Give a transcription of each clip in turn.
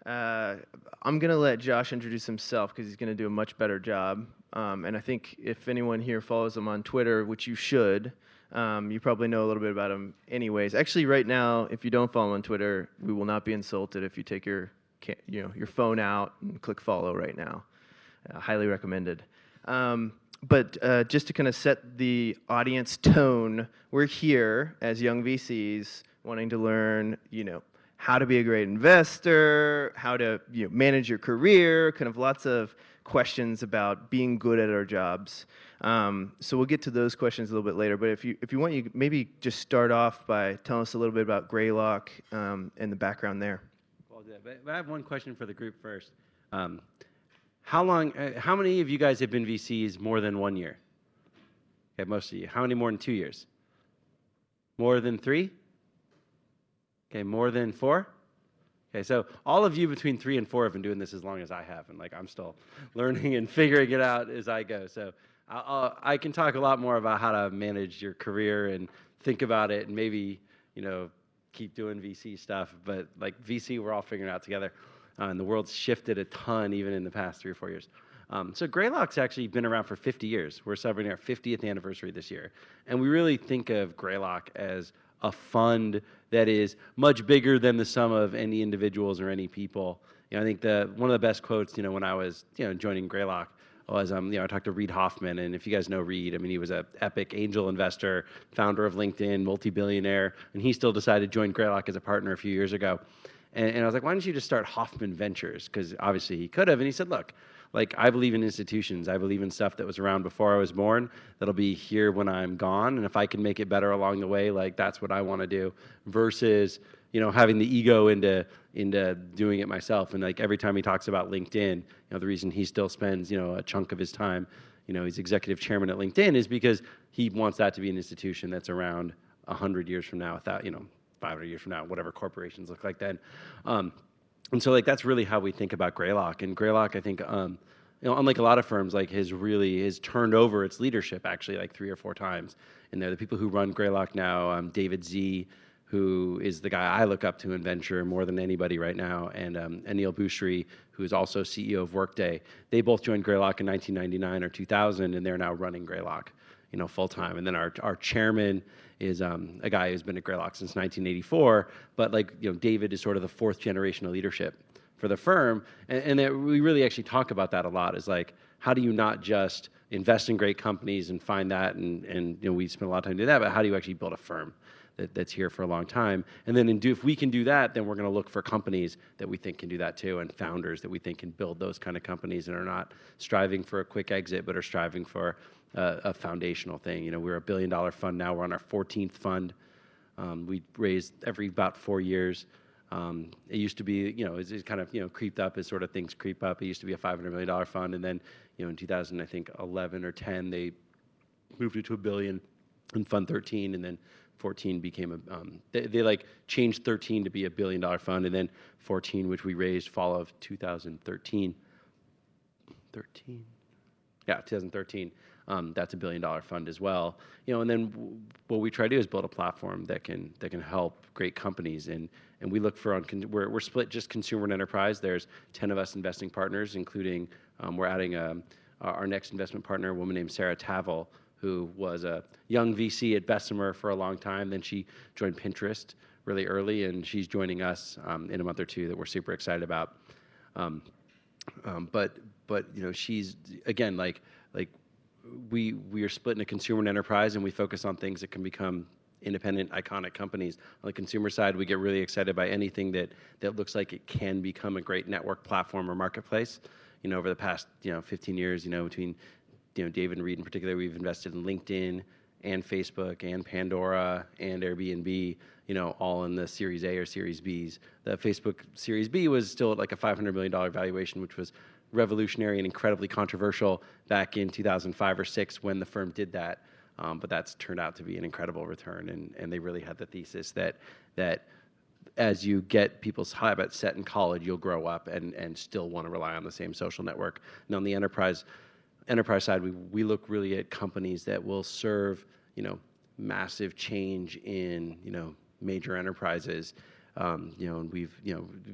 I'm going to let Josh introduce himself because he's going to do a much better job. And I think if anyone here follows him on Twitter, which you should, you probably know a little bit about him anyways. Actually, right now, if you don't follow him on Twitter, we will not be insulted if you take your phone out and click follow right now. Highly recommended. But just to kind of set the audience tone, we're here as young VCs wanting to learn, how to be a great investor, how to manage your career, kind of lots of questions about being good at our jobs. So we'll get to those questions a little bit later. But if you want, you maybe just start off by telling us a little bit about Greylock and the background there. Well, but I have one question for the group first. How many of you guys have been VCs more than 1 year? Okay, most of you. How many more than 2 years? More than 3? Okay, more than 4? Okay, so all of you between 3 and 4 have been doing this as long as I have, and I'm still learning and figuring it out as I go. So I can talk a lot more about how to manage your career and think about it, and maybe keep doing VC stuff. But VC, we're all figuring it out together, and the world's shifted a ton even in the past 3 or 4 years. So Greylock's actually been around for 50 years. We're celebrating our 50th anniversary this year, and we really think of Greylock as a fund that is much bigger than the sum of any individuals or any people. I think one of the best quotes, when I was, joining Greylock was, I talked to Reid Hoffman, and if you guys know Reid, he was an epic angel investor, founder of LinkedIn, multi-billionaire, and he still decided to join Greylock as a partner a few years ago. And I was like, why don't you just start Hoffman Ventures? Because obviously he could have, and he said, look, I believe in institutions. I believe in stuff that was around before I was born that'll be here when I'm gone. And if I can make it better along the way, that's what I want to do versus, having the ego into doing it myself. And every time he talks about LinkedIn, the reason he still spends, a chunk of his time, he's executive chairman at LinkedIn is because he wants that to be an institution that's around 100 years from now without, 500 years from now, whatever corporations look like then. And so that's really how we think about Greylock. And Greylock, I think, unlike a lot of firms, has turned over its leadership actually 3 or 4 times. And they're the people who run Greylock now, David Z, who is the guy I look up to in venture more than anybody right now, and Anil Bhusri, who is also CEO of Workday. They both joined Greylock in 1999 or 2000, and they're now running Greylock, full time. And then our chairman is a guy who's been at Greylock since 1984, but David is sort of the 4th generation of leadership for the firm, and that we really actually talk about that a lot. Is how do you not just invest in great companies and find that, and we spend a lot of time doing that, but how do you actually build a firm that's here for a long time? And then if we can do that, then we're going to look for companies that we think can do that too, and founders that we think can build those kind of companies and are not striving for a quick exit, but are striving for a foundational thing. We're a $1 billion fund now. We're on our 14th fund. We raise every about 4 years. It used to be, it's kind of, creeped up as sort of things creep up. It used to be a $500 million fund, and then, in 2011 or 10, they moved it to $1 billion in Fund 13, and then 14 became they changed 13 to be a $1 billion fund, and then 14, which we raised fall of 2013. 2013. That's a $1 billion fund as well. And then what we try to do is build a platform that can help great companies. And we look for we're split just consumer and enterprise. There's 10 of us investing partners, including we're adding our next investment partner, a woman named Sarah Tavel, who was a young VC at Bessemer for a long time. Then she joined Pinterest really early, and she's joining us in a month or two that we're super excited about. But she's again we are split into consumer and enterprise, and we focus on things that can become independent, iconic companies. On the consumer side, we get really excited by anything that looks like it can become a great network platform or marketplace. Over the past 15 years, between David and Reid in particular, we've invested in LinkedIn and Facebook and Pandora and Airbnb, all in the Series A or Series Bs. The Facebook Series B was still at a $500 million valuation, which was revolutionary and incredibly controversial back in 2005 or 6 when the firm did that. But that's turned out to be an incredible return, and they really had the thesis that as you get people's habits set in college, you'll grow up and still want to rely on the same social network. And on the enterprise side, we look really at companies that will serve massive change in major enterprises. And we've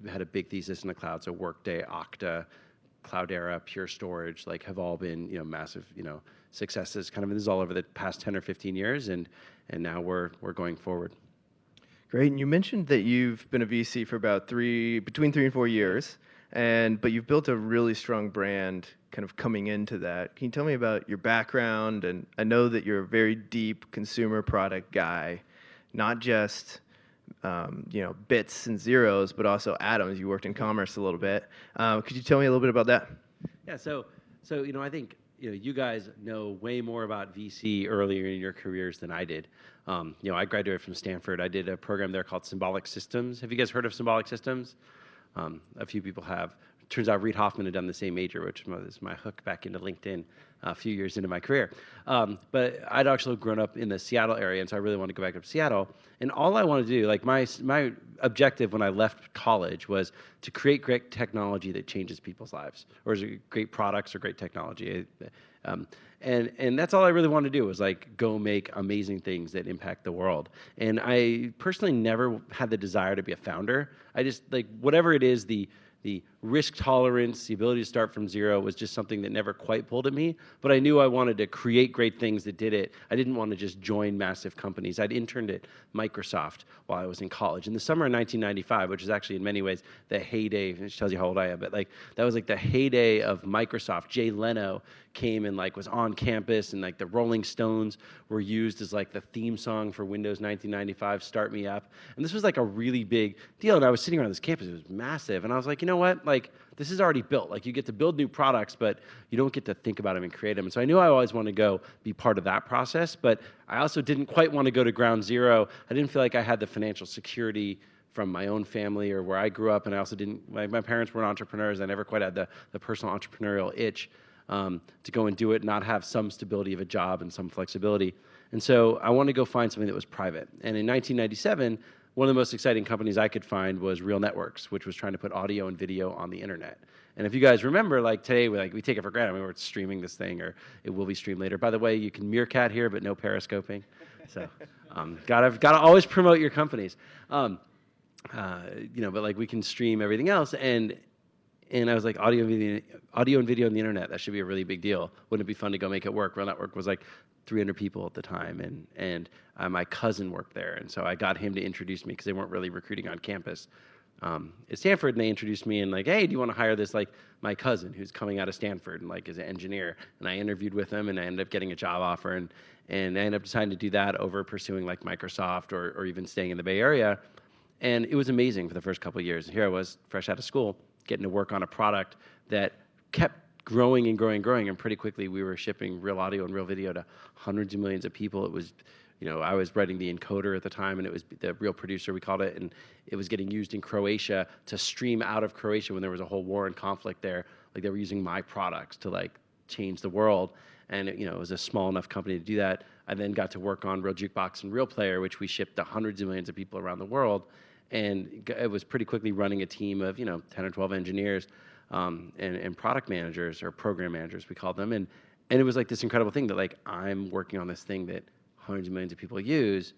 had a big thesis in the cloud. So Workday, Okta, Cloudera, Pure Storage, like have all been massive successes. Kind of this is all over the past 10 or 15 years, and now we're going forward. Great. And you mentioned that you've been a VC for about between 3 and 4 years, but you've built a really strong brand kind of coming into that. Can you tell me about your background? And I know that you're a very deep consumer product guy, not just bits and zeros, but also atoms. You worked in commerce a little bit. Could you tell me a little bit about that? Yeah. So I think you guys know way more about VC earlier in your careers than I did. I graduated from Stanford. I did a program there called Symbolic Systems. Have you guys heard of Symbolic Systems? A few people have. Turns out Reid Hoffman had done the same major, which was my hook back into LinkedIn a few years into my career. But I'd actually grown up in the Seattle area, and so I really wanted to go back up to Seattle. And all I wanted to do, like my objective when I left college, was to create great technology that changes people's lives, or is it great products or great technology. And that's all I really wanted to do, was like go make amazing things that impact the world. And I personally never had the desire to be a founder. I just, like, whatever it is, the risk tolerance, the ability to start from zero was just something that never quite pulled at me. But I knew I wanted to create great things that did it. I didn't want to just join massive companies. I'd interned at Microsoft while I was in college. In the summer of 1995, which is actually in many ways the heyday, which tells you how old I am, but like that was like the heyday of Microsoft. Jay Leno came and like was on campus, and like the Rolling Stones were used as like the theme song for Windows 1995, Start Me Up. And this was like a really big deal. And I was sitting around this campus, it was massive. And I was like, you know what? Like, this is already built. Like, you get to build new products, but you don't get to think about them and create them. And so I knew I always wanted to go be part of that process, but I also didn't quite want to go to ground zero. I didn't feel like I had the financial security from my own family or where I grew up, and I also didn't, my parents weren't entrepreneurs. I never quite had the personal entrepreneurial itch to go and do it, not have some stability of a job and some flexibility. And so I wanted to go find something that was private. And in 1997, one of the most exciting companies I could find was Real Networks, which was trying to put audio and video on the internet. And if you guys remember, like today, we take it for granted. I mean, we're streaming this thing, or it will be streamed later. By the way, you can meerkat here, but no periscoping. So, gotta always promote your companies. But like we can stream everything else, and I was like, audio and video on the internet, that should be a really big deal. Wouldn't it be fun to go make it work? Real Network was like 300 people at the time, and my cousin worked there, and so I got him to introduce me because they weren't really recruiting on campus at Stanford, and they introduced me and like, hey, do you want to hire this, like, my cousin who's coming out of Stanford and like is an engineer? And I interviewed with him, and I ended up getting a job offer, and I ended up deciding to do that over pursuing like Microsoft or even staying in the Bay Area. And it was amazing for the first couple of years. Here I was, fresh out of school, getting to work on a product that kept growing and growing and growing, and pretty quickly we were shipping real audio and real video to hundreds of millions of people. It was, I was writing the encoder at the time, and it was the real producer, we called it, and it was getting used in Croatia to stream out of Croatia when there was a whole war and conflict there. Like, they were using my products to like change the world, and it was a small enough company to do that. I then got to work on Real Jukebox and Real Player, which we shipped to hundreds of millions of people around the world. And it was pretty quickly running a team of 10 or 12 engineers and product managers, or program managers we called them, and it was like this incredible thing that like I'm working on this thing that hundreds of millions of people use,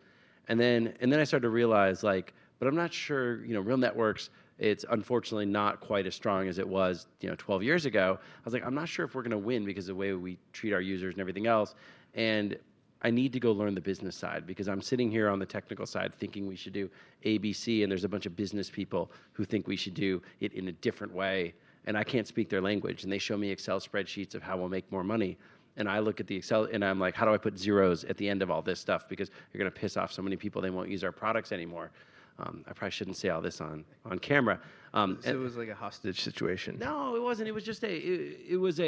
and then I started to realize, like, but I'm not sure, Real Networks, it's unfortunately not quite as strong as it was 12 years ago. I was like, I'm not sure if we're going to win because of the way we treat our users and everything else, and I need to go learn the business side, because I'm sitting here on the technical side thinking we should do ABC, and there's a bunch of business people who think we should do it in a different way, and I can't speak their language, and they show me Excel spreadsheets of how we'll make more money, and I look at the Excel, and I'm like, how do I put zeros at the end of all this stuff, because you're going to piss off so many people they won't use our products anymore. I probably shouldn't say all this on camera. So it was like a hostage situation. No, it wasn't. It was just it was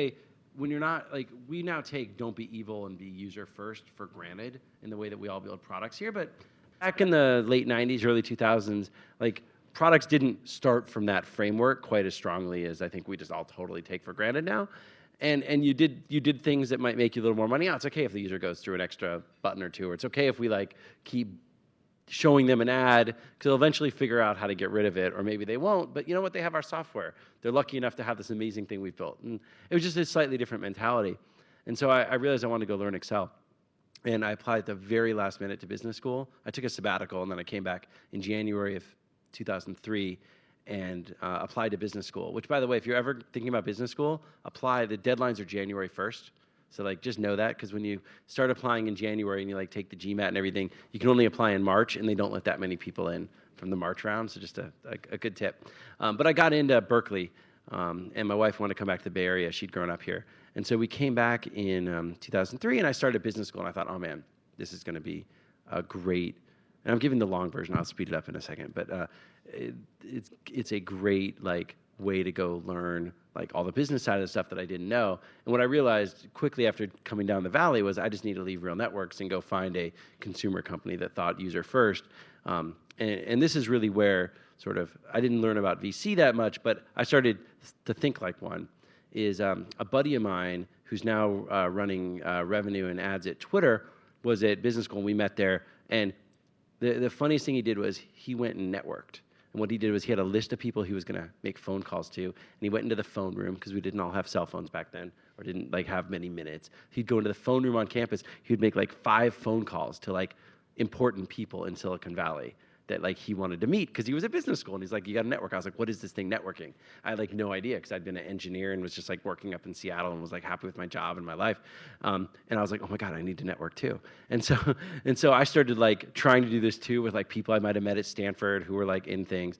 when you're not, like, we now take don't be evil and be user first for granted in the way that we all build products here. But back in the late 90s, early 2000s, like, products didn't start from that framework quite as strongly as I think we just all totally take for granted now. And you did things that might make you a little more money. It's okay if the user goes through an extra button or two, or it's okay if we like keep showing them an ad, because they'll eventually figure out how to get rid of it, or maybe they won't, but you know what, they have our software. They're lucky enough to have this amazing thing we've built. And it was just a slightly different mentality. And so I realized I wanted to go learn Excel. And I applied at the very last minute to business school. I took a sabbatical, and then I came back in January of 2003 and applied to business school, which, by the way, if you're ever thinking about business school, apply. The deadlines are January 1st. So like just know that, because when you start applying in January and you like take the GMAT and everything, you can only apply in March, and they don't let that many people in from the March round. So just a good tip. But I got into Berkeley, and my wife wanted to come back to the Bay Area. She'd grown up here. And so we came back in 2003, and I started business school, and I thought, oh man, this is going to be a great, and I'm giving the long version, I'll speed it up in a second, but it's a great like way to go learn like all the business side of the stuff that I didn't know. And what I realized quickly after coming down the valley was I just need to leave Real Networks and go find a consumer company that thought user first. And this is really where sort of, I didn't learn about VC that much, but I started to think like one. Is a buddy of mine who's now running revenue and ads at Twitter was at business school, and we met there. And the funniest thing he did was he went and networked. And what he did was he had a list of people he was going to make phone calls to, and he went into the phone room, because we didn't all have cell phones back then, or didn't like have many minutes. He'd go into the phone room on campus. He'd make like 5 phone calls to like important people in Silicon Valley that like he wanted to meet, because he was at business school, and he's like, you got to network. I was like, what is this thing, networking? I had like no idea, because I'd been an engineer and was just like working up in Seattle and was like happy with my job and my life. And I was like, oh my God, I need to network too. And so I started like trying to do this too with like people I might have met at Stanford who were like in things.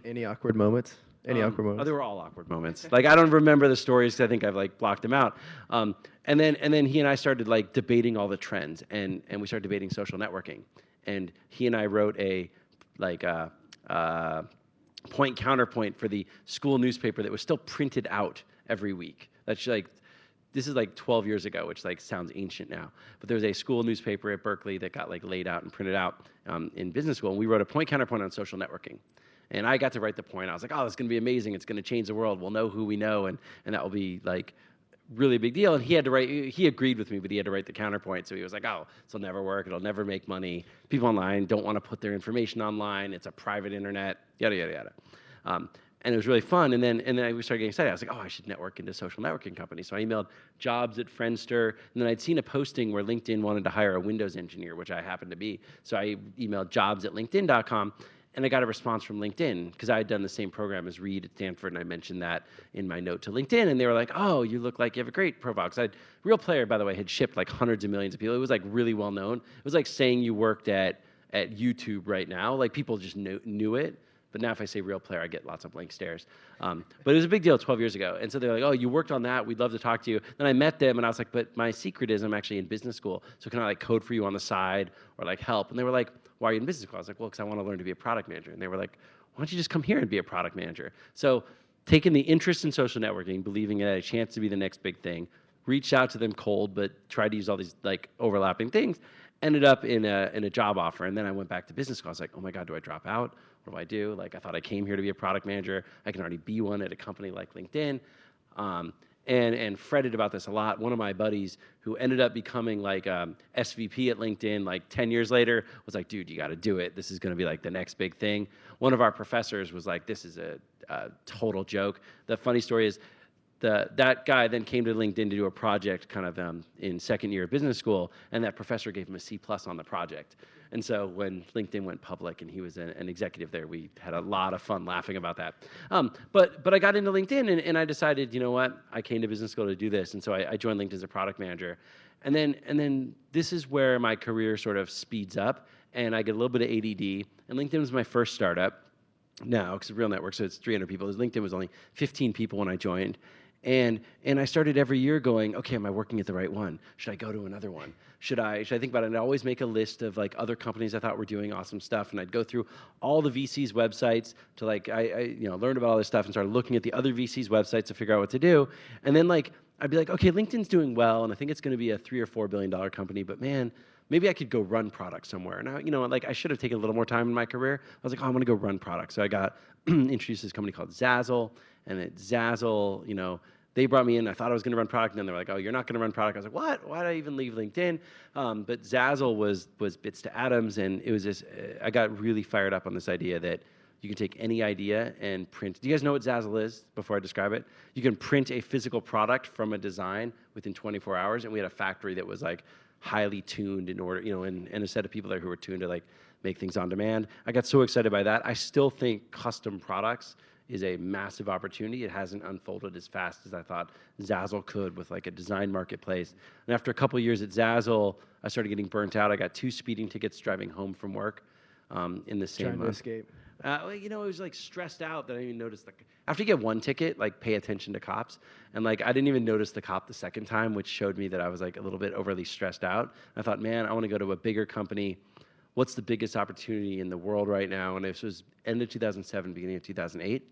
Any awkward moments? Any awkward moments? Oh, they were all awkward moments. Like I don't remember the stories, because I think I've like blocked them out. And then he and I started like debating all the trends, and we started debating social networking. And he and I wrote a point counterpoint for the school newspaper that was still printed out every week. That's like, this is like 12 years ago, which like sounds ancient now. But there was a school newspaper at Berkeley that got like laid out and printed out in business school. And we wrote a point counterpoint on social networking. And I got to write the point. I was like, oh, this is going to be amazing. It's going to change the world. We'll know who we know, and that will be like really a big deal. And he had to write, he agreed with me, but he had to write the counterpoint. So he was like, oh, this will never work. It'll never make money. People online don't want to put their information online. It's a private internet, yada, yada, yada. And it was really fun. And then we started getting excited. I was like, oh, I should network into social networking companies. So I emailed jobs at Friendster. And then I'd seen a posting where LinkedIn wanted to hire a Windows engineer, which I happened to be. So I emailed jobs at linkedin.com. And I got a response from LinkedIn, because I had done the same program as Reed at Stanford, and I mentioned that in my note to LinkedIn. And they were like, oh, you look like you have a great profile. Because Real Player, by the way, had shipped like hundreds of millions of people. It was like really well known. It was like saying you worked at YouTube right now. Like people just knew it. But now if I say Real Player, I get lots of blank stares. But it was a big deal 12 years ago. And so they're like, oh, you worked on that. We'd love to talk to you. Then I met them, and I was like, but my secret is I'm actually in business school. So can I like code for you on the side or like help? And they were like, why are you in business school? I was like, well, because I want to learn to be a product manager. And they were like, why don't you just come here and be a product manager? So taking the interest in social networking, believing it had a chance to be the next big thing, reached out to them cold, but tried to use all these like overlapping things, ended up in a job offer. And then I went back to business school. I was like, oh my God, do I drop out? What do I do? Like, I thought I came here to be a product manager. I can already be one at a company like LinkedIn. And fretted about this a lot. One of my buddies who ended up becoming like SVP at LinkedIn like 10 years later was like, dude, you got to do it. This is going to be like the next big thing. One of our professors was like, this is a total joke. The funny story is that guy then came to LinkedIn to do a project kind of in second year of business school, and that professor gave him a C+ on the project. And so when LinkedIn went public and he was an executive there, we had a lot of fun laughing about that. But I got into LinkedIn, and I decided, you know what, I came to business school to do this. And so I joined LinkedIn as a product manager. And then this is where my career sort of speeds up, and I get a little bit of ADD. And LinkedIn was my first startup now, because it's a real network, so it's 300 people. LinkedIn was only 15 people when I joined. And I started every year going, okay, am I working at the right one? Should I go to another one? Should I think about it? And I'd always make a list of like other companies I thought were doing awesome stuff, and I'd go through all the VCs' websites to like I learned about all this stuff and started looking at the other VCs' websites to figure out what to do. And then like I'd be like, okay, LinkedIn's doing well, and I think it's going to be a $3 or $4 billion company, but man, maybe I could go run product somewhere. And I should have taken a little more time in my career. I was like, oh, I'm going to go run product. So I got introduced to this company called Zazzle, and at Zazzle, they brought me in. I thought I was going to run product, and then they're like, "Oh, you're not going to run product." I was like, "What? Why did I even leave LinkedIn?" But Zazzle was bits to atoms, and it was this. I got really fired up on this idea that you can take any idea and print. Do you guys know what Zazzle is? Before I describe it, you can print a physical product from a design within 24 hours, and we had a factory that was like highly tuned in order, and a set of people there who were tuned to like make things on demand. I got so excited by that. I still think custom products is a massive opportunity. It hasn't unfolded as fast as I thought Zazzle could with like a design marketplace. And after a couple of years at Zazzle, I started getting burnt out. I got 2 speeding tickets driving home from work in the same Trying to month. escape. Well, you know, I was like stressed out that I didn't even notice after you get 1 ticket, like pay attention to cops. And like, I didn't even notice the cop the second time, which showed me that I was like a little bit overly stressed out. I thought, man, I want to go to a bigger company. What's the biggest opportunity in the world right now? And this was end of 2007, beginning of 2008.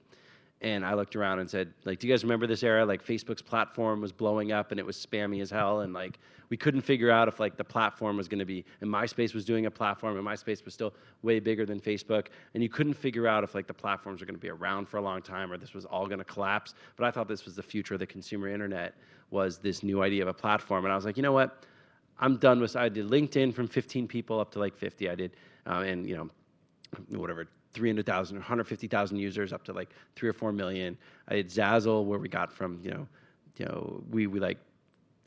And I looked around and said, like, do you guys remember this era? Like, Facebook's platform was blowing up and it was spammy as hell. And like, we couldn't figure out if like the platform was going to be, and MySpace was doing a platform, and MySpace was still way bigger than Facebook. And you couldn't figure out if like the platforms were going to be around for a long time or this was all going to collapse. But I thought this was the future of the consumer internet, was this new idea of a platform. And I was like, you know what? I'm done with, I did LinkedIn from 15 people up to like 50. I did, and you know, whatever, 300,000 or 150,000 users up to like 3 or 4 million. I did Zazzle, where we got from, we like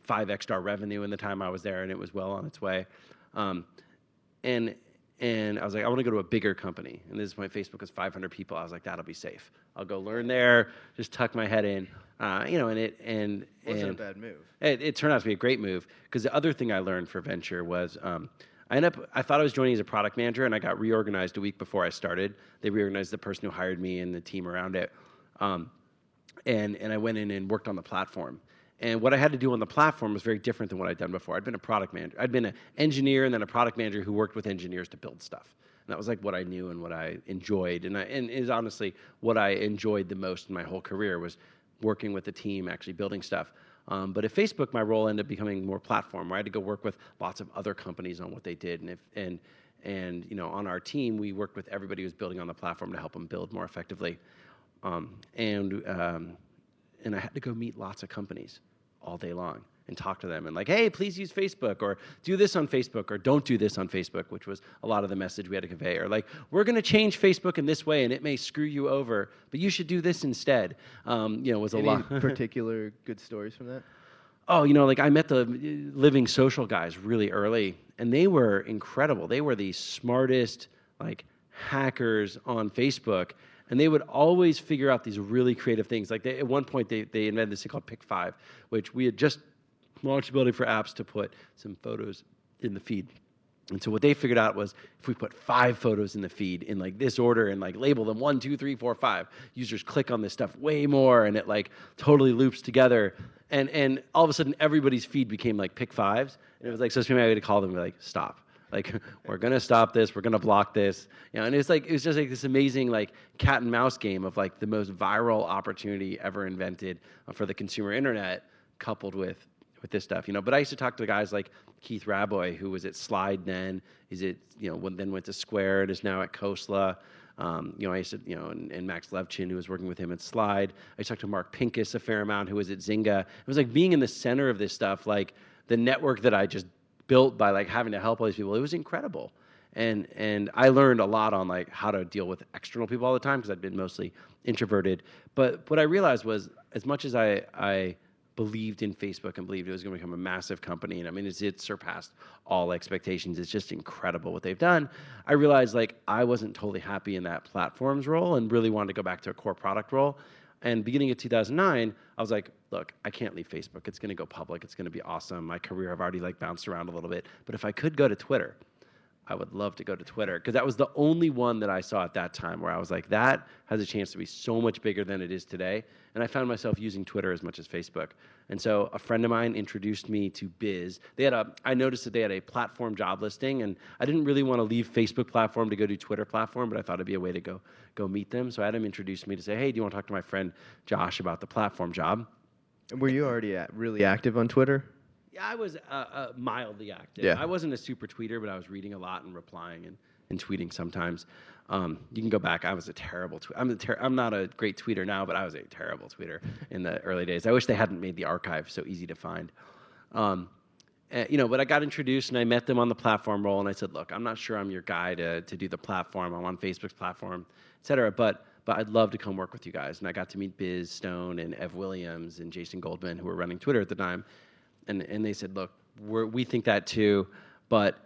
5x our revenue in the time I was there, and it was well on its way. And I was like, I want to go to a bigger company. And this is when Facebook was 500 people. I was like, that'll be safe. I'll go learn there, just tuck my head in, and Wasn't a bad move. It turned out to be a great move, because the other thing I learned for venture was, I thought I was joining as a product manager, and I got reorganized a week before I started. They reorganized the person who hired me and the team around it. And I went in and worked on the platform. And what I had to do on the platform was very different than what I'd done before. I'd been a product manager. I'd been an engineer and then a product manager who worked with engineers to build stuff. And that was like what I knew and what I enjoyed. And is honestly what I enjoyed the most in my whole career, was working with the team, actually building stuff. But at Facebook, my role ended up becoming more platform, where I had to go work with lots of other companies on what they did. And on our team, we worked with everybody who was building on the platform to help them build more effectively. And I had to go meet lots of companies all day long and talk to them and like, hey, please use Facebook, or do this on Facebook, or don't do this on Facebook, which was a lot of the message we had to convey. Or like, we're going to change Facebook in this way, and it may screw you over, but you should do this instead. Was a lot. Any particular good stories from that? Oh, like I met the Living Social guys really early, and they were incredible. They were the smartest like hackers on Facebook. And they would always figure out these really creative things. Like at one point, they invented this thing called Pick 5, which we had just launched ability for apps to put some photos in the feed. And so what they figured out was, if we put 5 photos in the feed in like this order and like label them 1, 2, 3, 4, 5, users click on this stuff way more, and it like totally loops together. And all of a sudden, everybody's feed became like Pick 5s. And it was like, so maybe I had to call them and be like, stop. Like, we're gonna stop this. We're gonna block this. And it was just like this amazing like cat and mouse game of like the most viral opportunity ever invented for the consumer internet, coupled with this stuff. But I used to talk to guys like Keith Raboy, who was at Slide then. Then went to Square and is now at Khosla. I used to, and Max Levchin, who was working with him at Slide. I used to talk to Mark Pincus a fair amount, who was at Zynga. It was like being in the center of this stuff, like the network that I just built by like having to help all these people. It was incredible. And I learned a lot on like how to deal with external people all the time, because I'd been mostly introverted. But what I realized was, as much as I believed in Facebook and believed it was going to become a massive company, and I mean, it surpassed all expectations. It's just incredible what they've done. I realized like I wasn't totally happy in that platforms role and really wanted to go back to a core product role. And beginning of 2009, I was like, look, I can't leave Facebook. It's going to go public. It's going to be awesome. My career, I've already like bounced around a little bit. But if I could go to Twitter, I would love to go to Twitter, because that was the only one that I saw at that time where I was like, that has a chance to be so much bigger than it is today. And I found myself using Twitter as much as Facebook. And so a friend of mine introduced me to Biz. I noticed that they had a platform job listing, and I didn't really want to leave Facebook platform to go do Twitter platform, but I thought it'd be a way to go meet them. So I had him introduce me to say, hey, do you want to talk to my friend Josh about the platform job? And were you already really active on Twitter? Yeah, I was mildly active. Yeah. I wasn't a super tweeter, but I was reading a lot and replying and tweeting sometimes. You can go back. I was a terrible tweeter. I'm not a great tweeter now, but I was a terrible tweeter in the early days. I wish they hadn't made the archive so easy to find. But I got introduced, and I met them on the platform role, and I said, look, I'm not sure I'm your guy to do the platform. I'm on Facebook's platform, et cetera, but I'd love to come work with you guys. And I got to meet Biz Stone and Ev Williams and Jason Goldman, who were running Twitter at the time. And they said, look, we think that too, but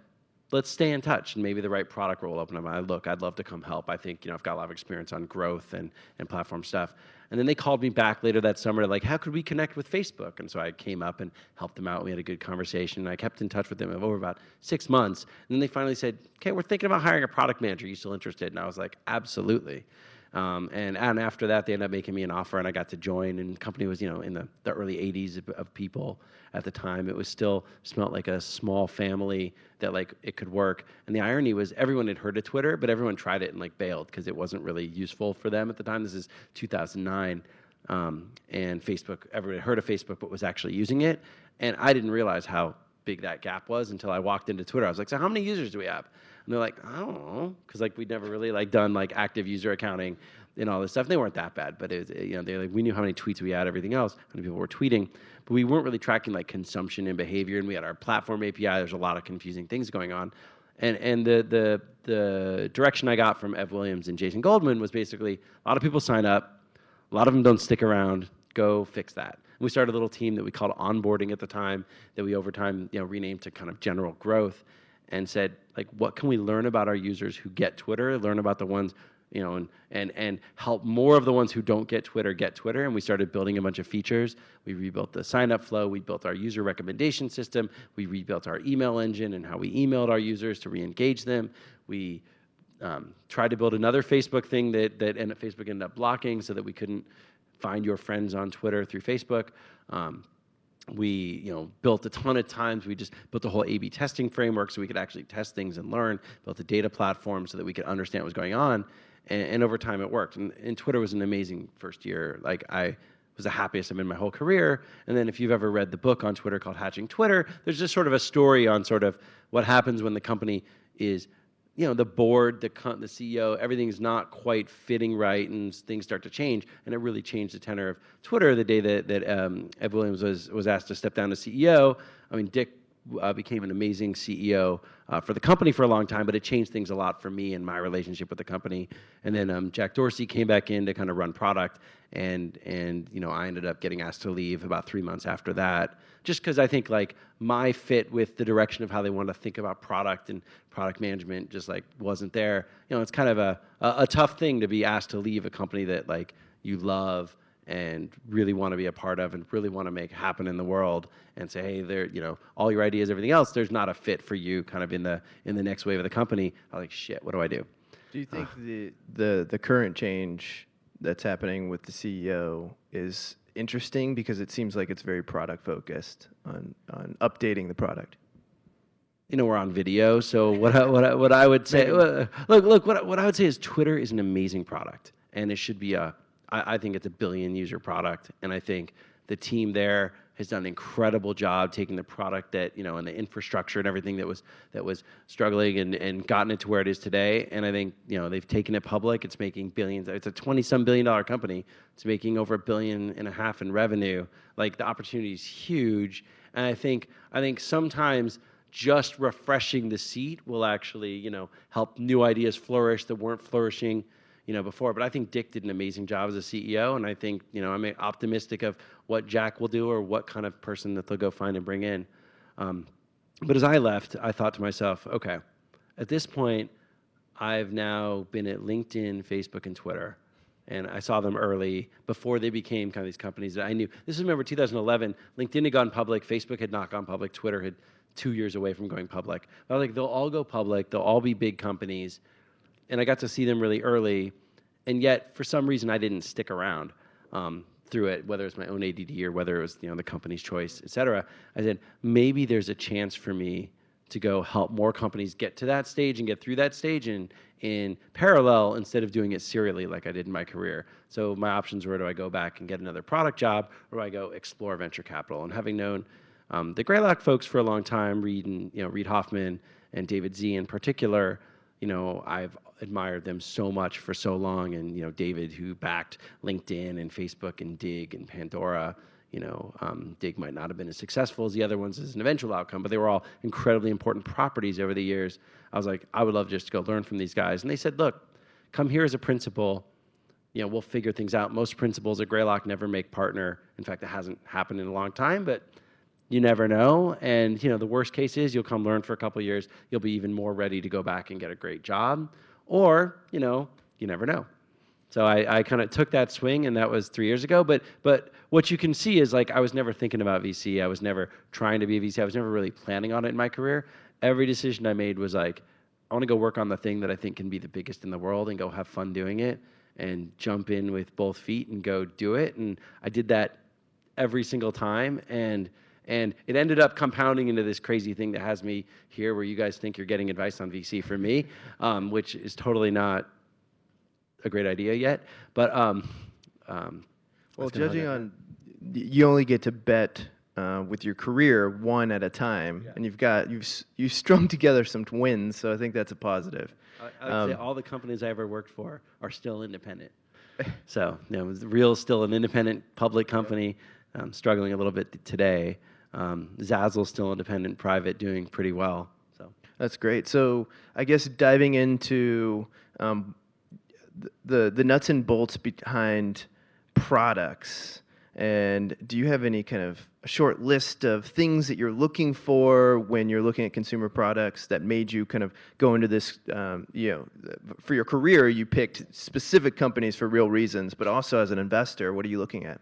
let's stay in touch, and maybe the right product will open up. I'd love to come help. I think, I've got a lot of experience on growth and platform stuff. And then they called me back later that summer, like, how could we connect with Facebook? And so I came up and helped them out. We had a good conversation. I kept in touch with them over about 6 months. And then they finally said, okay, we're thinking about hiring a product manager. Are you still interested? And I was like, absolutely. And after that, they ended up making me an offer, and I got to join. And the company was, in the early 80s of people at the time. It was still smelled like a small family that like it could work. And the irony was everyone had heard of Twitter, but everyone tried it and like bailed because it wasn't really useful for them at the time. This is 2009. And Facebook, everyone had heard of Facebook, but was actually using it. And I didn't realize how big that gap was until I walked into Twitter. I was like, so how many users do we have? And they're like, I don't know, because like we'd never really like done like active user accounting and all this stuff. They weren't that bad, but it was, they're like, we knew how many tweets we had, everything else, how many people were tweeting, but we weren't really tracking like consumption and behavior. And we had our platform API. There's a lot of confusing things going on. And the direction I got from Ev Williams and Jason Goldman was basically a lot of people sign up, a lot of them don't stick around. Go fix that. And we started a little team that we called onboarding at the time, that we over time renamed to kind of general growth, and said, like, what can we learn about our users who get Twitter, learn about the ones, and help more of the ones who don't get Twitter. And we started building a bunch of features. We rebuilt the sign-up flow. We built our user recommendation system. We rebuilt our email engine and how we emailed our users to re-engage them. We tried to build another Facebook thing that Facebook ended up blocking so that we couldn't find your friends on Twitter through Facebook. We built a ton of times. We just built a whole A/B testing framework so we could actually test things and learn. Built a data platform so that we could understand what was going on. And over time it worked. And Twitter was an amazing first year. Like, I was the happiest I've been in my whole career. And then if you've ever read the book on Twitter called Hatching Twitter, there's just sort of a story on sort of what happens when the company is, the board, the CEO, everything's not quite fitting right, and things start to change. And it really changed the tenor of Twitter the day that Ev Williams was asked to step down as CEO. I mean, Dick became an amazing CEO for the company for a long time, but it changed things a lot for me and my relationship with the company. And then Jack Dorsey came back in to kind of run product, and I ended up getting asked to leave about 3 months after that, just because I think like my fit with the direction of how they wanted to think about product and product management just like wasn't there. It's kind of a tough thing to be asked to leave a company that like you love and really want to be a part of and really want to make happen in the world, and say, hey, all your ideas, everything else, there's not a fit for you kind of in the next wave of the company. I'm like, shit, what do I do? Do you think the current change that's happening with the CEO is interesting, because it seems like it's very product focused on updating the product? We're on video, so what I would say, what I would say is Twitter is an amazing product, and it should be I think it's a billion user product, and I think the team there has done an incredible job taking the product that, and the infrastructure and everything that was struggling and gotten it to where it is today. And I think, they've taken it public. It's making billions. It's a $20-some billion company. It's making over $1.5 billion in revenue. Like, the opportunity is huge. And I think sometimes just refreshing the seat will actually, help new ideas flourish that weren't flourishing before. But I think Dick did an amazing job as a CEO, and I think, I'm optimistic of what Jack will do or what kind of person that they'll go find and bring in. But as I left, I thought to myself, okay, at this point, I've now been at LinkedIn, Facebook, and Twitter, and I saw them early before they became kind of these companies that I knew. This is, remember, 2011, LinkedIn had gone public, Facebook had not gone public, Twitter had 2 years away from going public. I was like, they'll all go public, they'll all be big companies, and I got to see them really early, and yet for some reason I didn't stick around through it, whether it's my own ADD or whether it was the company's choice, et cetera. I said, maybe there's a chance for me to go help more companies get to that stage and get through that stage in parallel instead of doing it serially like I did in my career. So my options were, do I go back and get another product job, or do I go explore venture capital? And having known the Greylock folks for a long time, Reid Hoffman and David Z in particular, I've admired them so much for so long. And, David, who backed LinkedIn and Facebook and Dig and Pandora, Dig might not have been as successful as the other ones as an eventual outcome, but they were all incredibly important properties over the years. I was like, I would love just to go learn from these guys. And they said, look, come here as a principal. We'll figure things out. Most principals at Greylock never make partner. In fact, it hasn't happened in a long time, but you never know. And the worst case is you'll come learn for a couple of years. You'll be even more ready to go back and get a great job. Or, you never know. So I kind of took that swing, and that was 3 years ago. But what you can see is, like, I was never thinking about VC. I was never trying to be a VC. I was never really planning on it in my career. Every decision I made was like, I want to go work on the thing that I think can be the biggest in the world and go have fun doing it and jump in with both feet and go do it. And I did that every single time. And it ended up compounding into this crazy thing that has me here where you guys think you're getting advice on VC from me, which is totally not a great idea yet. But well, judging on, you only get to bet with your career one at a time, and you've strung together some wins, so I think that's a positive. I would say all the companies I ever worked for are still independent. So, Real's still an independent public company, struggling a little bit today. Zazzle's still independent, private, doing pretty well. So that's great. So I guess diving into the nuts and bolts behind products, and do you have any kind of a short list of things that you're looking for when you're looking at consumer products that made you kind of go into this, for your career, you picked specific companies for real reasons, but also as an investor, what are you looking at?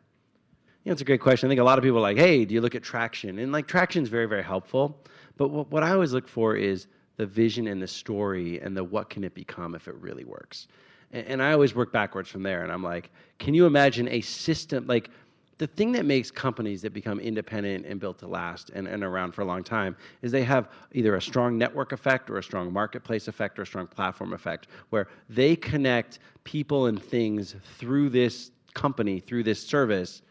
It's a great question. I think a lot of people are like, hey, do you look at traction? And traction is very, very helpful. But what I always look for is the vision and the story and the what can it become if it really works. And I always work backwards from there. And I'm like, can you imagine a system, like the thing that makes companies that become independent and built to last and around for a long time is they have either a strong network effect or a strong marketplace effect or a strong platform effect where they connect people and things through this company, through this service,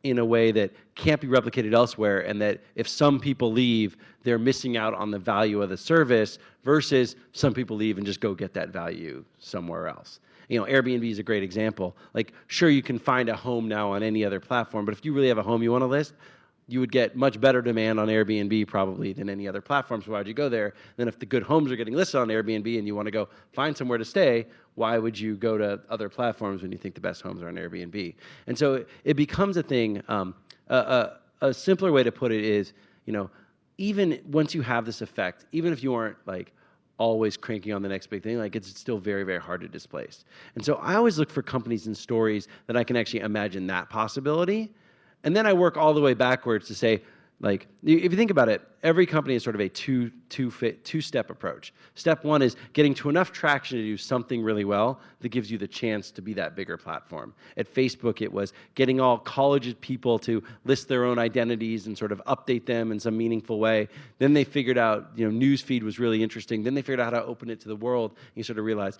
in a way that can't be replicated elsewhere, and that if some people leave, they're missing out on the value of the service versus some people leave and just go get that value somewhere else. Airbnb is a great example. Like, sure, you can find a home now on any other platform, but if you really have a home you want to list, you would get much better demand on Airbnb probably than any other platform. So why would you go there? Then if the good homes are getting listed on Airbnb and you want to go find somewhere to stay, why would you go to other platforms when you think the best homes are on Airbnb? And so it becomes a thing. A simpler way to put it is, even once you have this effect, even if you aren't like always cranking on the next big thing, like it's still very, very hard to displace. And so I always look for companies and stories that I can actually imagine that possibility. And then I work all the way backwards to say, like, if you think about it, every company is sort of a two-step approach. Step one is getting to enough traction to do something really well that gives you the chance to be that bigger platform. At Facebook, it was getting all college people to list their own identities and sort of update them in some meaningful way. Then they figured out, newsfeed was really interesting. Then they figured out how to open it to the world. And you sort of realize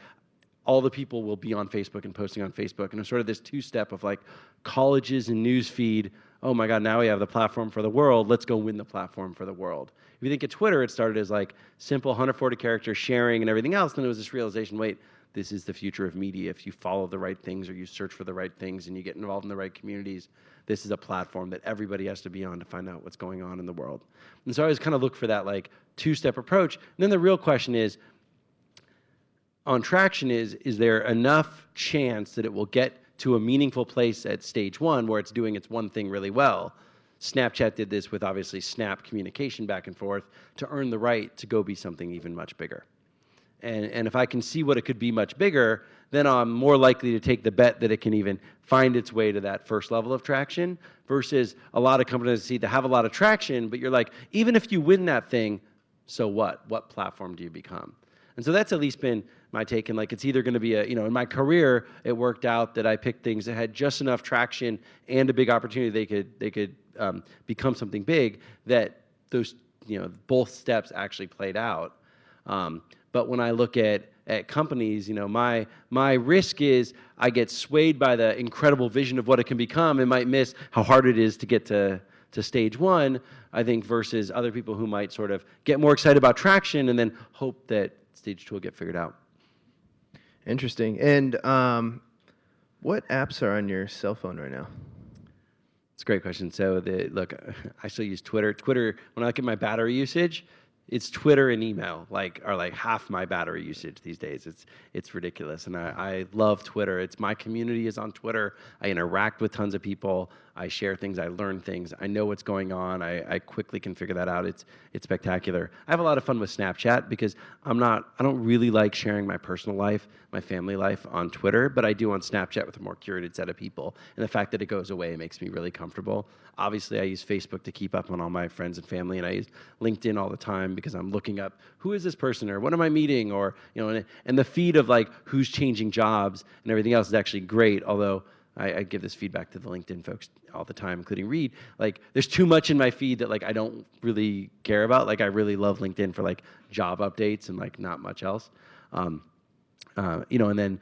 all the people will be on Facebook and posting on Facebook. And it's sort of this two-step of like colleges and newsfeed. Oh my God, now we have the platform for the world. Let's go win the platform for the world. If you think at Twitter, it started as like simple 140 character sharing and everything else. Then it was this realization, wait, this is the future of media. If you follow the right things or you search for the right things and you get involved in the right communities, this is a platform that everybody has to be on to find out what's going on in the world. And so I always kind of look for that like two-step approach. And then the real question is, on traction is there enough chance that it will get to a meaningful place at stage one where it's doing its one thing really well? Snapchat did this with obviously Snap communication back and forth to earn the right to go be something even much bigger. And if I can see what it could be much bigger, then I'm more likely to take the bet that it can even find its way to that first level of traction versus a lot of companies see to have a lot of traction, but you're like, even if you win that thing, so what? What platform do you become? And so that's at least been my take. And like, it's either going to be in my career, it worked out that I picked things that had just enough traction and a big opportunity they could become something big, that those, both steps actually played out. But when I look at companies, my risk is I get swayed by the incredible vision of what it can become and might miss how hard it is to get to stage one, I think, versus other people who might sort of get more excited about traction and then hope that stage two will get figured out. Interesting. And what apps are on your cell phone right now? It's a great question. So look, I still use Twitter. Twitter, when I look at my battery usage, it's Twitter and email are like half my battery usage these days. It's ridiculous, and I love Twitter. It's my community is on Twitter. I interact with tons of people. I share things. I learn things. I know what's going on. I quickly can figure that out. It's spectacular. I have a lot of fun with Snapchat because I don't really like sharing my personal life, my family life on Twitter, but I do on Snapchat with a more curated set of people. And the fact that it goes away makes me really comfortable. Obviously, I use Facebook to keep up on all my friends and family, and I use LinkedIn all the time because I'm looking up who is this person or what am I meeting, or and the feed of like who's changing jobs and everything else is actually great. Although I give this feedback to the LinkedIn folks all the time, including Reed. Like, there's too much in my feed that like I don't really care about. Like, I really love LinkedIn for like job updates and like not much else. And then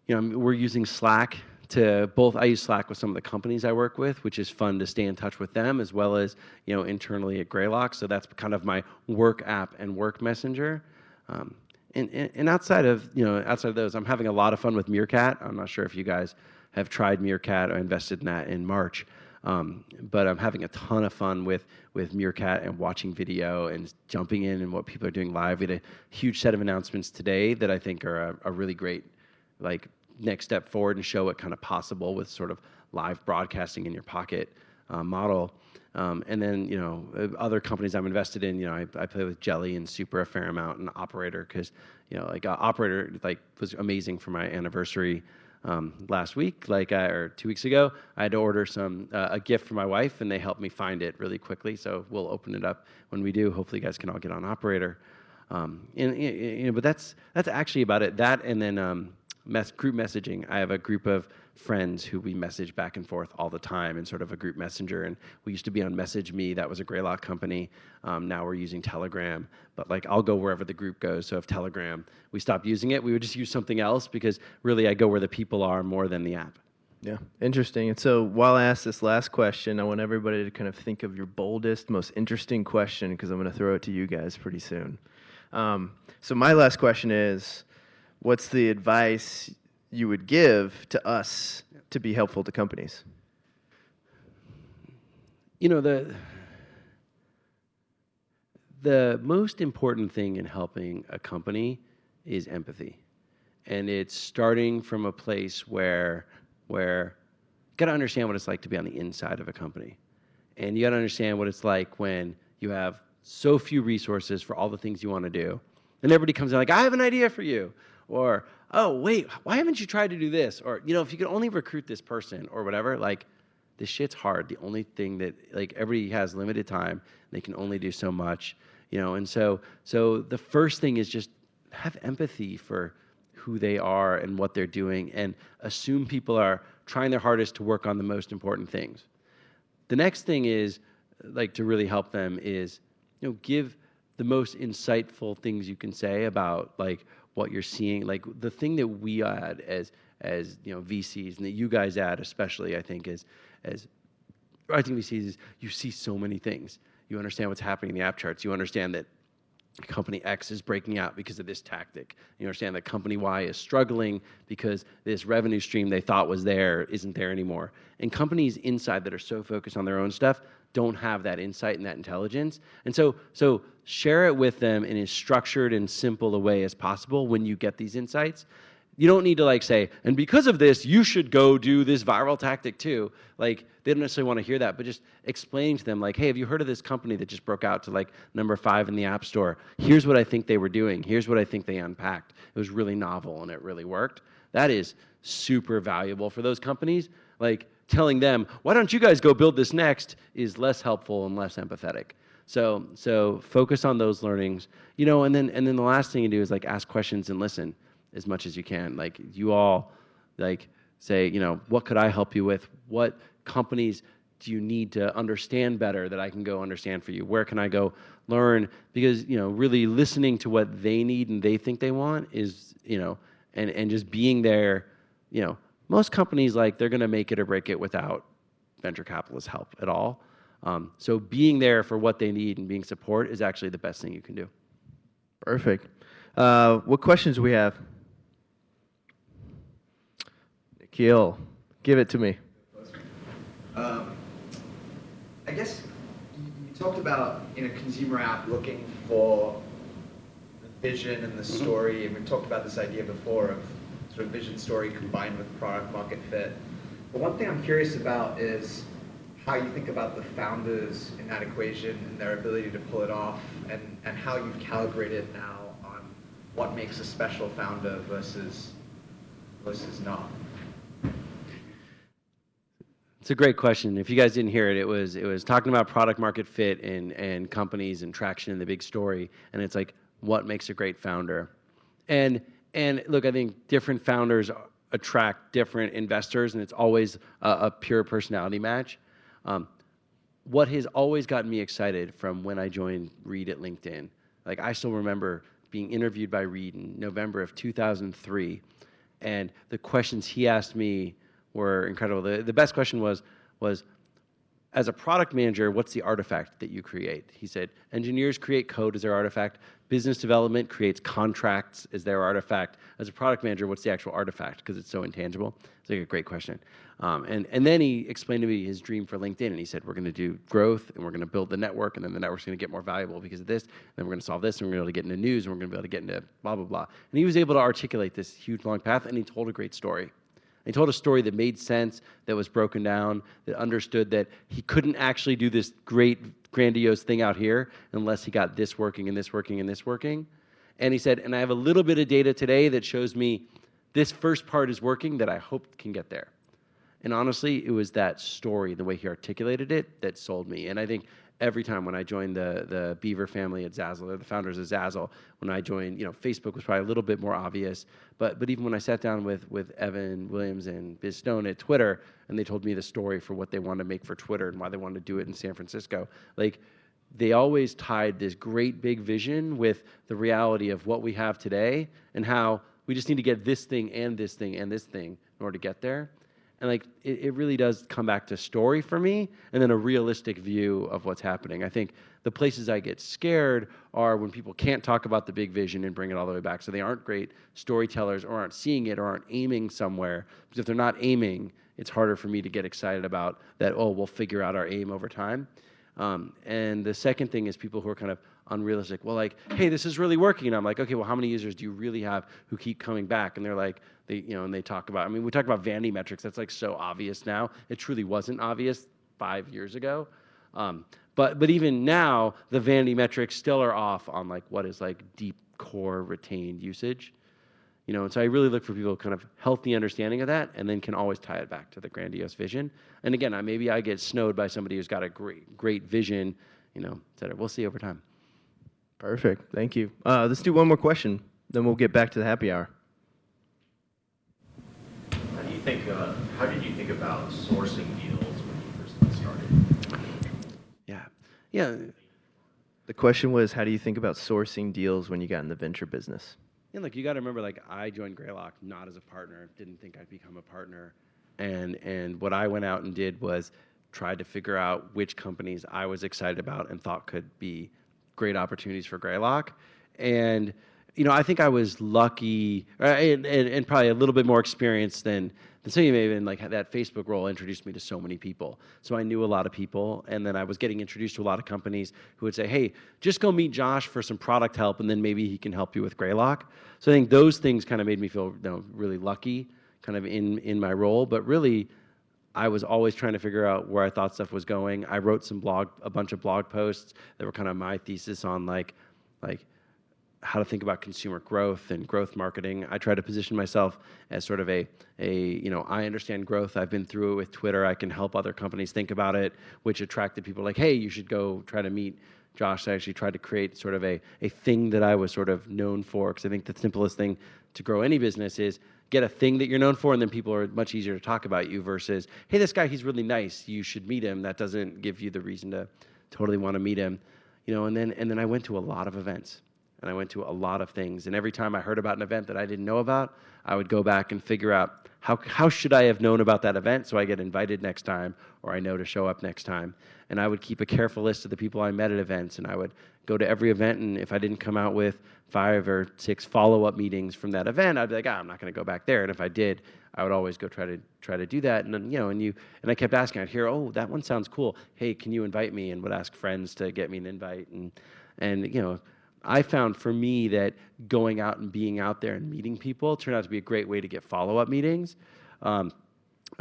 we're using Slack to both. I use Slack with some of the companies I work with, which is fun to stay in touch with them, as well as internally at Greylock. So that's kind of my work app and work messenger. And outside of those, I'm having a lot of fun with Meerkat. I'm not sure if you guys have tried Meerkat. I invested in that in March. But I'm having a ton of fun with Meerkat and watching video and jumping in and what people are doing live. We had a huge set of announcements today that I think are a really great like next step forward and show what kind of possible with sort of live broadcasting in your pocket model. And then other companies I'm invested in. I play with Jelly and Super a fair amount, and Operator because Operator was amazing for my anniversary. Last week, or 2 weeks ago, I had to order a gift for my wife, and they helped me find it really quickly. So we'll open it up when we do. Hopefully, you guys can all get on Operator. But that's actually about it. That and then group messaging. I have a group of friends who we message back and forth all the time in sort of a group messenger. And we used to be on Message Me. That was a Greylock company. Now we're using Telegram. But I'll go wherever the group goes. So if Telegram, we stopped using it, we would just use something else because really I go where the people are more than the app. Yeah, interesting. And so while I ask this last question, I want everybody to kind of think of your boldest, most interesting question because I'm going to throw it to you guys pretty soon. So my last question is, what's the advice you would give to us to be helpful to companies? The most important thing in helping a company is empathy. And it's starting from a place where you got to understand what it's like to be on the inside of a company. And you got to understand what it's like when you have so few resources for all the things you want to do. And everybody comes in like, I have an idea for you. Or, oh, wait, why haven't you tried to do this? Or, if you could only recruit this person or whatever, this shit's hard. The only thing that, everybody has limited time. They can only do so much, And so the first thing is just have empathy for who they are and what they're doing and assume people are trying their hardest to work on the most important things. The next thing is, to really help them is, give the most insightful things you can say about, what you're seeing. The thing that we add as VCs, and that you guys add especially, I think, VCs is you see so many things. You understand what's happening in the app charts. You understand that company X is breaking out because of this tactic. You understand that company Y is struggling because this revenue stream they thought was there isn't there anymore. And companies inside that are so focused on their own stuff don't have that insight and that intelligence. And so share it with them in as structured and simple a way as possible when you get these insights. You don't need to say, and because of this, you should go do this viral tactic too. They don't necessarily want to hear that, but just explaining to them hey, have you heard of this company that just broke out to number 5 in the App Store? Here's what I think they were doing. Here's what I think they unpacked. It was really novel and it really worked. That is super valuable for those companies. Telling them, why don't you guys go build this next is less helpful and less empathetic. So focus on those learnings, and then the last thing you do is ask questions and listen as much as you can. You all say, what could I help you with? What companies do you need to understand better that I can go understand for you? Where can I go learn? Because, really listening to what they need and they think they want is, and just being there, most companies, they're going to make it or break it without venture capitalist help at all. So being there for what they need and being support is actually the best thing you can do. Perfect. What questions do we have? Nikhil, give it to me. I guess you talked about in a consumer app looking for the vision and the story, and we've talked about this idea before of sort of vision story combined with product market fit. But one thing I'm curious about is how you think about the founders in that equation and their ability to pull it off, and how you've calibrated now on what makes a special founder versus not. It's a great question. If you guys didn't hear it, it was talking about product market fit and companies and traction and the big story. And it's like, what makes a great founder? And look, I think different founders attract different investors, and it's always a pure personality match. What has always gotten me excited from when I joined Reed at LinkedIn, like I still remember being interviewed by Reed in November of 2003, and the questions he asked me were incredible. The best question was, as a product manager, what's the artifact that you create? He said, engineers create code as their artifact. Business development creates contracts as their artifact. As a product manager, what's the actual artifact? Because it's so intangible. It's like a great question. And then he explained to me his dream for LinkedIn, and he said, we're going to do growth, and we're going to build the network, and then the network's going to get more valuable because of this, and then we're going to solve this, and we're going to be able to get into news, and we're going to be able to get into blah, blah, blah. And he was able to articulate this huge, long path, and he told a great story. He told a story that made sense, that was broken down, that understood that he couldn't actually do this great, grandiose thing out here unless he got this working and this working and this working. And he said, and I have a little bit of data today that shows me this first part is working that I hope can get there. And honestly, it was that story, the way he articulated it, that sold me. And I think every time when I joined the Beaver family at Zazzle, or the founders of Zazzle, when I joined, Facebook was probably a little bit more obvious, but even when I sat down with Evan Williams and Biz Stone at Twitter, and they told me the story for what they wanted to make for Twitter and why they wanted to do it in San Francisco, like they always tied this great big vision with the reality of what we have today and how we just need to get this thing and this thing and this thing in order to get there. And like it really does come back to story for me, and then a realistic view of what's happening. I think the places I get scared are when people can't talk about the big vision and bring it all the way back. So they aren't great storytellers, or aren't seeing it, or aren't aiming somewhere. Because if they're not aiming, it's harder for me to get excited about that, oh, we'll figure out our aim over time. And the second thing is people who are kind of unrealistic. Well, like, hey, this is really working. And I'm like, okay, well, how many users do you really have who keep coming back? And they're like, and they talk about, we talk about vanity metrics. That's like so obvious now. It truly wasn't obvious 5 years ago. But even now, the vanity metrics still are off on like what is like deep core retained usage. And so I really look for people kind of healthy understanding of that, and then can always tie it back to the grandiose vision. And again, maybe I get snowed by somebody who's got a great vision, et cetera. We'll see over time. Perfect. Thank you. Let's do one more question, then we'll get back to the happy hour. How did you think about sourcing deals when you first got started? Yeah. The question was, how do you think about sourcing deals when you got in the venture business? And you got to remember, I joined Greylock not as a partner, didn't think I'd become a partner. And what I went out and did was tried to figure out which companies I was excited about and thought could be great opportunities for Greylock. And, I think I was lucky and probably a little bit more experienced than some of you may have been. That Facebook role introduced me to so many people. So I knew a lot of people, and then I was getting introduced to a lot of companies who would say, hey, just go meet Josh for some product help, and then maybe he can help you with Greylock. So I think those things kind of made me feel really lucky kind of in my role. But really, I was always trying to figure out where I thought stuff was going. I wrote a bunch of blog posts that were kind of my thesis on like how to think about consumer growth and growth marketing. I try to position myself as sort of I understand growth. I've been through it with Twitter. I can help other companies think about it, which attracted people like, hey, you should go try to meet Josh. I actually tried to create sort of a thing that I was sort of known for, because I think the simplest thing to grow any business is get a thing that you're known for, and then people are much easier to talk about you versus, hey, this guy, he's really nice, you should meet him. That doesn't give you the reason to totally want to meet him. And then I went to a lot of events. And I went to a lot of things. And every time I heard about an event that I didn't know about, I would go back and figure out how should I have known about that event so I get invited next time, or I know to show up next time. And I would keep a careful list of the people I met at events, and I would go to every event, and if I didn't come out with 5 or 6 follow-up meetings from that event, I'd be like, I'm not going to go back there. And if I did, I would always go try to do that. And then, and I kept asking. I'd hear, oh, that one sounds cool. Hey, can you invite me? And would ask friends to get me an invite. And I found for me that going out and being out there and meeting people turned out to be a great way to get follow-up meetings.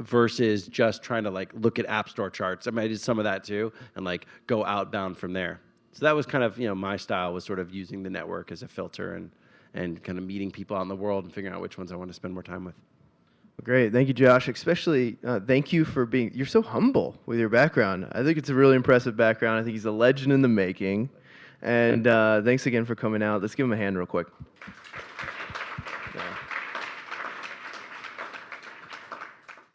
Versus just trying to look at App Store charts. I mean, I did some of that too, and go outbound from there. So that was kind of my style, was sort of using the network as a filter and kind of meeting people out in the world and figuring out which ones I want to spend more time with. Great, thank you, Josh. Especially thank you for you're so humble with your background. I think it's a really impressive background. I think he's a legend in the making. And thanks again for coming out. Let's give him a hand real quick.